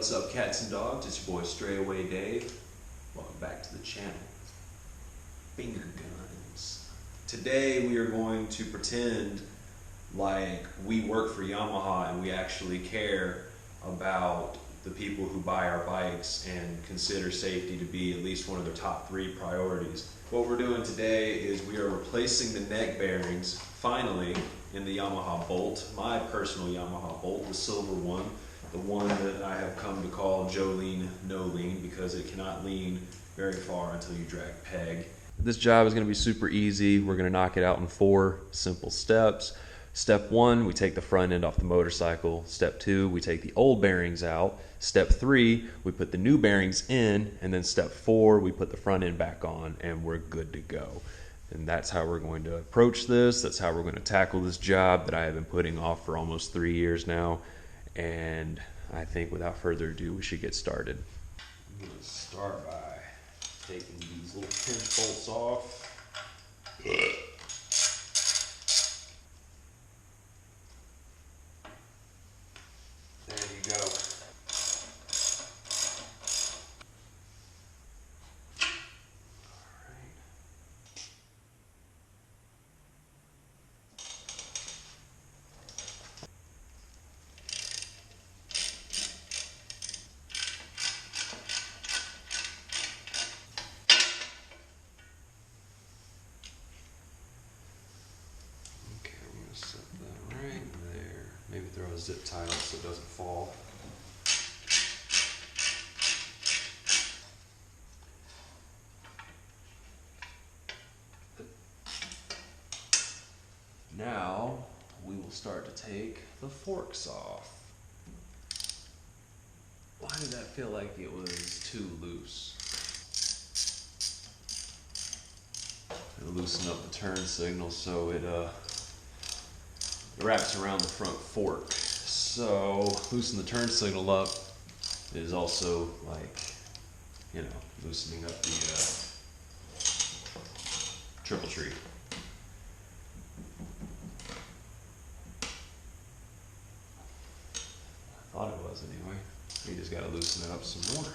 What's up, cats and dogs? It's your boy Stray Away Dave. Welcome back to the channel. Finger guns. Today we are going to pretend like we work for Yamaha and we actually care about the people who buy our bikes and consider safety to be at least one of their top 3 priorities. What we're doing today is we are replacing the neck bearings, finally, in the Yamaha Bolt, my personal Yamaha Bolt, the silver one, the one that I have come to call Joe Lean, No Lean, because it cannot lean very far until you drag peg. This job is going to be super easy. We're going to knock it out in 4 simple steps. Step 1, we take the front end off the motorcycle. Step 2, we take the old bearings out. Step 3, we put the new bearings in. And then step 4, we put the front end back on and we're good to go. And that's how we're going to approach this. That's how we're going to tackle this job that I have been putting off for almost 3 years now. And I think without further ado, we should get started. I'm going to start by taking these little pinch bolts off. There you go. Set that right there. Maybe throw a zip tie on so it doesn't fall. Now we will start to take the forks off. Why did that feel like it was too loose? I'll loosen up the turn signal so it wraps around the front fork. So loosen the turn signal up is also like, you know, loosening up the triple tree. I thought it was anyway. You just gotta loosen it up some more.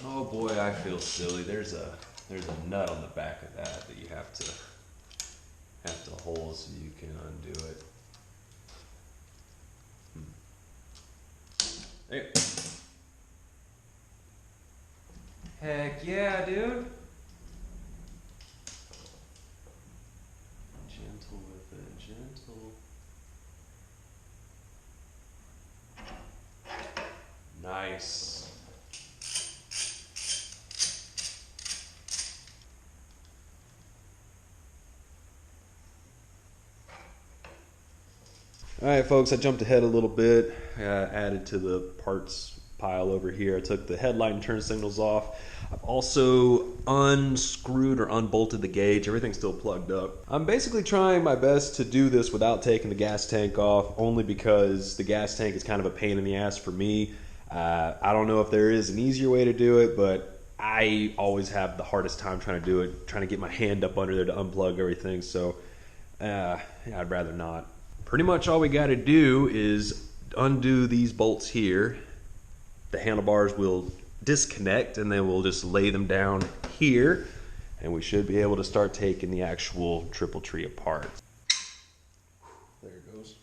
Oh boy, I feel silly. There's a nut on the back of that you have to hold so you can undo it. There. Heck yeah, dude. Gentle with it, gentle. Nice. Alright folks, I jumped ahead a little bit. I added to the parts pile over here. I took the headlight and turn signals off. I've also unscrewed or unbolted the gauge. Everything's still plugged up. I'm basically trying my best to do this without taking the gas tank off, only because the gas tank is kind of a pain in the ass for me. I don't know if there is an easier way to do it, but I always have the hardest time trying to do it, trying to get my hand up under there to unplug everything, so yeah, I'd rather not. Pretty much all we got to do is undo these bolts here. The handlebars will disconnect and then we'll just lay them down here and we should be able to start taking the actual triple tree apart. There it goes.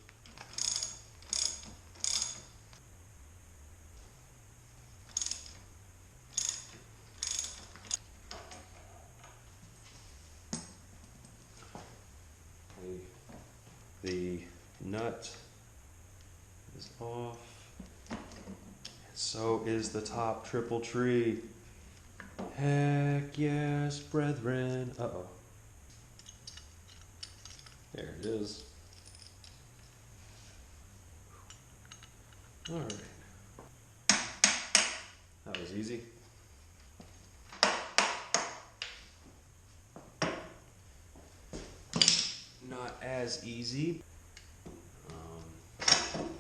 The nut is off. So is the top triple tree. Heck yes, brethren. Uh-oh. There it is. All right. That was easy. Not as easy.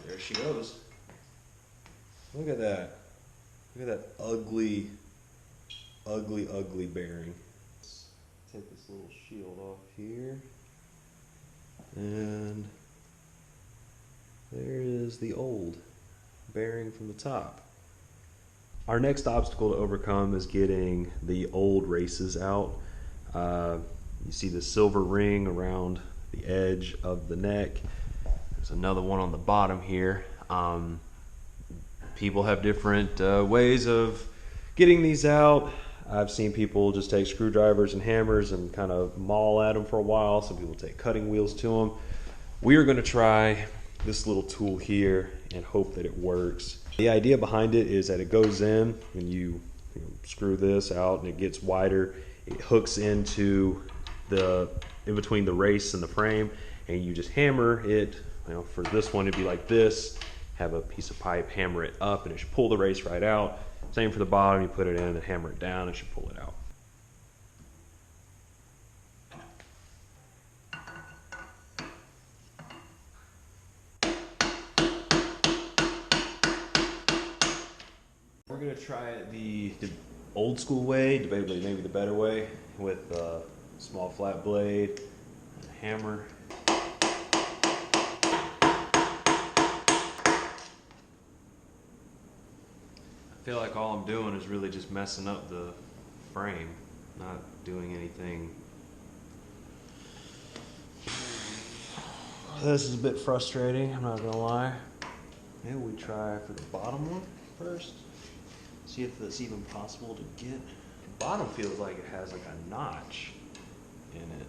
There There she goes. Look at that. Look at that ugly, ugly, ugly bearing. Let's take this little shield off here. And there is the old bearing from the top. Our next obstacle to overcome is getting the old races out. You see the silver ring around the edge of the neck. There's another one on the bottom here. People have different ways of getting these out. I've seen people just take screwdrivers and hammers and kind of maul at them for a while. Some people take cutting wheels to them. We are going to try this little tool here and hope that it works. The idea behind it is that it goes in when you screw this out and it gets wider. It hooks into in between the race and the frame, and you just hammer it. For this one it'd be like this. Have a piece of pipe, hammer it up, and it should pull the race right out. Same for the bottom, you put it in and hammer it down, it should pull it out. We're gonna try it the old school way, debatably maybe the better way, with a small flat blade and a hammer. I feel like all I'm doing is really just messing up the frame, not doing anything. This is a bit frustrating, I'm not gonna lie. Maybe we try for the bottom one first. See if it's even possible to get. The bottom feels like it has like a notch in it.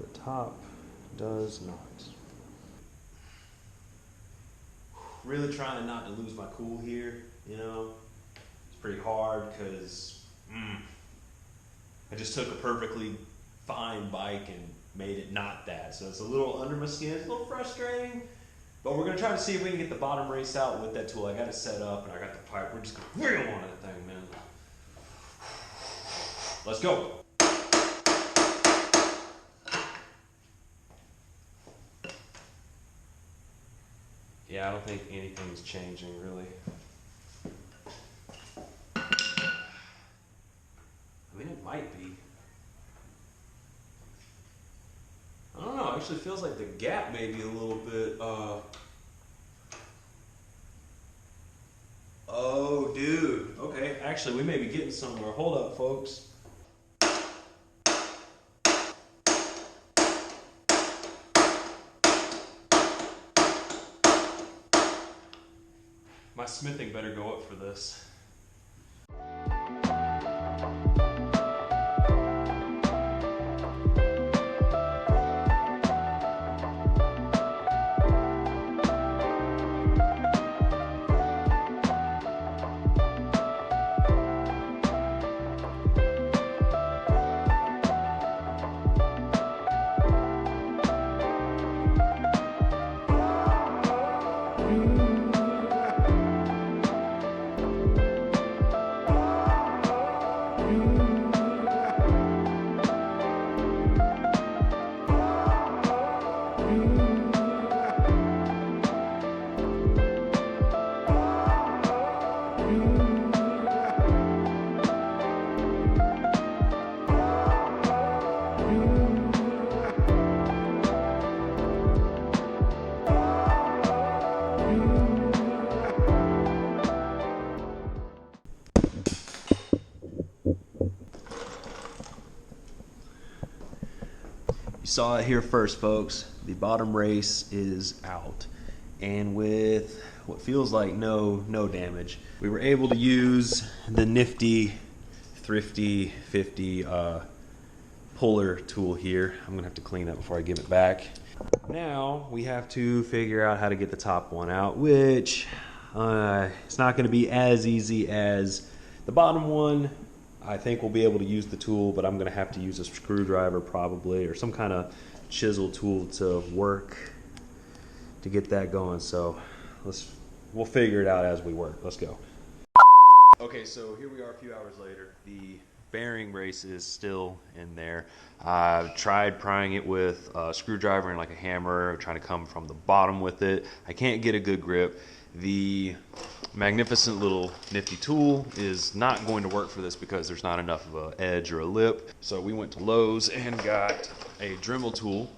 The top does not. Really trying not to lose my cool here, It's pretty hard because I just took a perfectly fine bike and made it not that. So it's a little under my skin, it's a little frustrating. But we're gonna try to see if we can get the bottom race out with that tool. I got it set up and I got the pipe. We're just gonna reel on that thing, man. Let's go. Yeah, I don't think anything's changing really. I mean, it might be. I don't know, it actually feels like the gap may be a little bit, oh, dude. Okay, actually, we may be getting somewhere. Hold up, folks. My smithing better go up for this. You saw it here first, folks. The bottom race is out, and with what feels like no damage. We were able to use the nifty, thrifty 50 puller tool here. I'm gonna have to clean that before I give it back. Now we have to figure out how to get the top one out, which it's not gonna be as easy as the bottom one. I think we'll be able to use the tool, but I'm gonna have to use a screwdriver probably, or some kind of chisel tool to work to get that going. So we'll figure it out as we work. Let's go. Okay, so here we are a few hours later. The bearing race is still in there. I've tried prying it with a screwdriver and like a hammer, trying to come from the bottom with it. I can't get a good grip. The magnificent little nifty tool is not going to work for this because there's not enough of an edge or a lip. So we went to Lowe's and got a Dremel tool.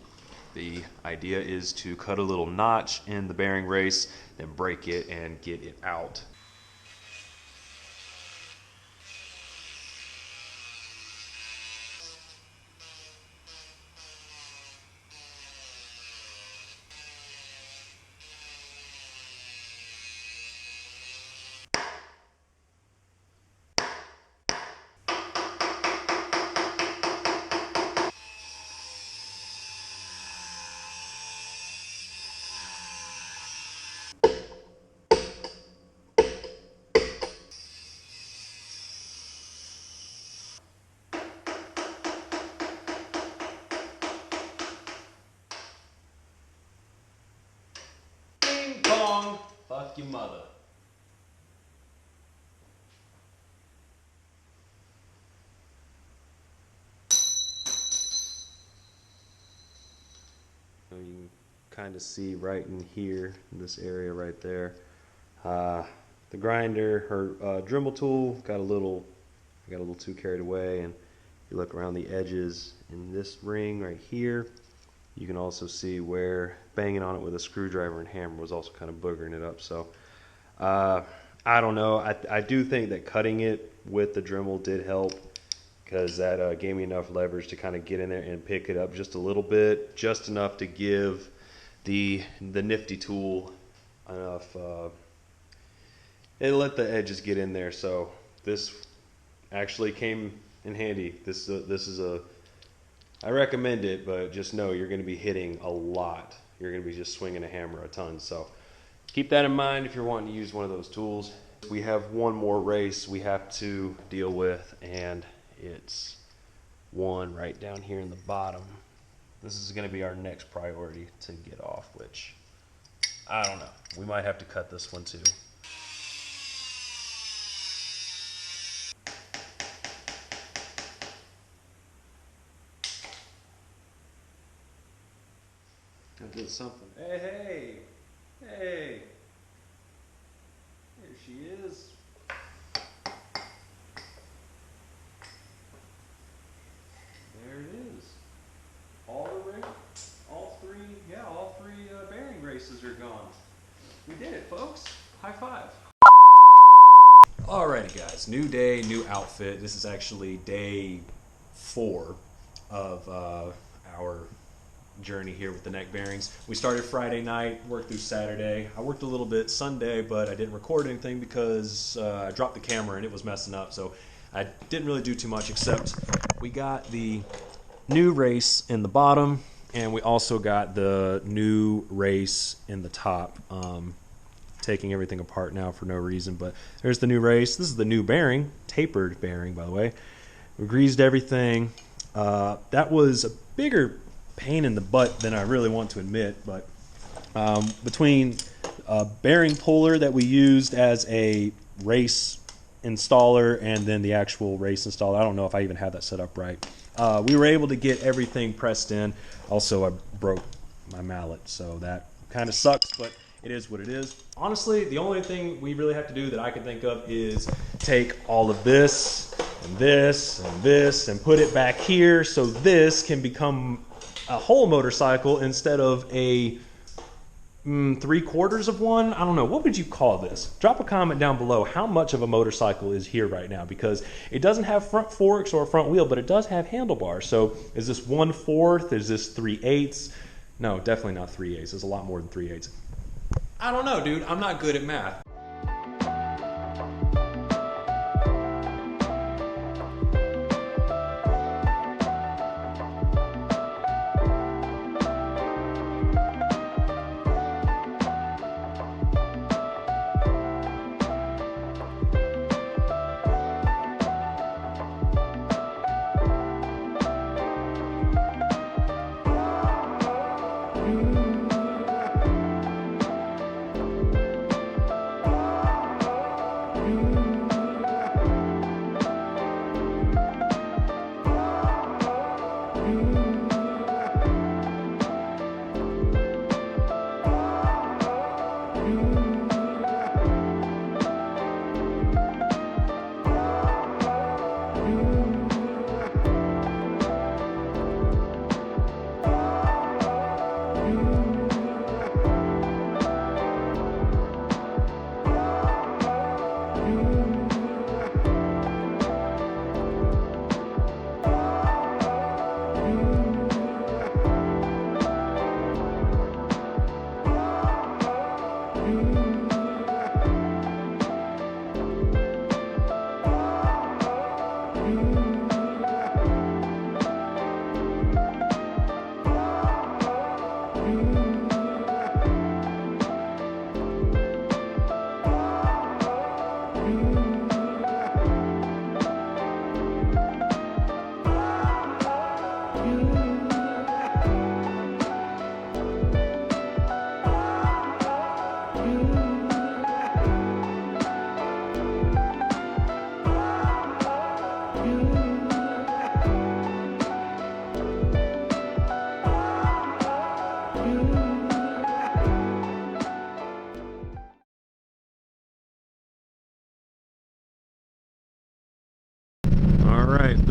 The idea is to cut a little notch in the bearing race, then break it and get it out. Ding dong! Fuck your mother. You can kind of see right in here, in this area right there. The grinder, her Dremel tool, got a little too carried away, and if you look around the edges in this ring right here, you can also see where banging on it with a screwdriver and hammer was also kind of boogering it up. So I don't know. I do think that cutting it with the Dremel did help, because that gave me enough leverage to kind of get in there and pick it up just a little bit, just enough to give the nifty tool enough. It let the edges get in there, so this actually came in handy. This is a, I recommend it, but just know you're going to be hitting a lot. You're going to be just swinging a hammer a ton. So keep that in mind if you're wanting to use one of those tools. We have one more race we have to deal with, and it's one right down here in the bottom. This is going to be our next priority to get off, which I don't know. We might have to cut this one too. I did something. Hey, hey, hey. There she is. There it is. All three bearing races are gone. We did it, folks. High five. Alrighty, guys. New day, new outfit. This is actually day 4 of our journey here with the neck bearings. We started Friday night, worked through Saturday. I worked a little bit Sunday, but I didn't record anything because I dropped the camera and it was messing up. So I didn't really do too much, except we got the new race in the bottom, and we also got the new race in the top. Taking everything apart now for no reason, but there's the new race. This is the new bearing, tapered bearing, by the way. We greased everything. That was a bigger pain in the butt than I really want to admit, but between a bearing puller that we used as a race installer and then the actual race installer, I don't know if I even had that set up right. We were able to get everything pressed in. Also, I broke my mallet, so that kind of sucks, but it is what it is. Honestly, the only thing we really have to do that I can think of is take all of this and this and this and put it back here so this can become a whole motorcycle instead of a 3/4 of one. I don't know. What would you call this? Drop a comment down below how much of a motorcycle is here right now, because it doesn't have front forks or a front wheel, but it does have handlebars. So is this 1/4? Is this 3/8? No, definitely not 3/8. There's a lot more than 3/8. I don't know, dude. I'm not good at math.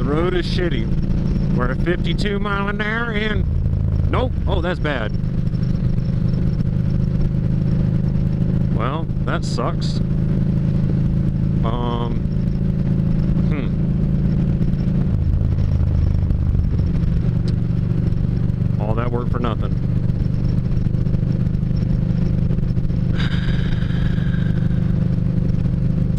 road is shitty. We're at 52 mile an hour and nope. Oh, that's bad. Well, that sucks.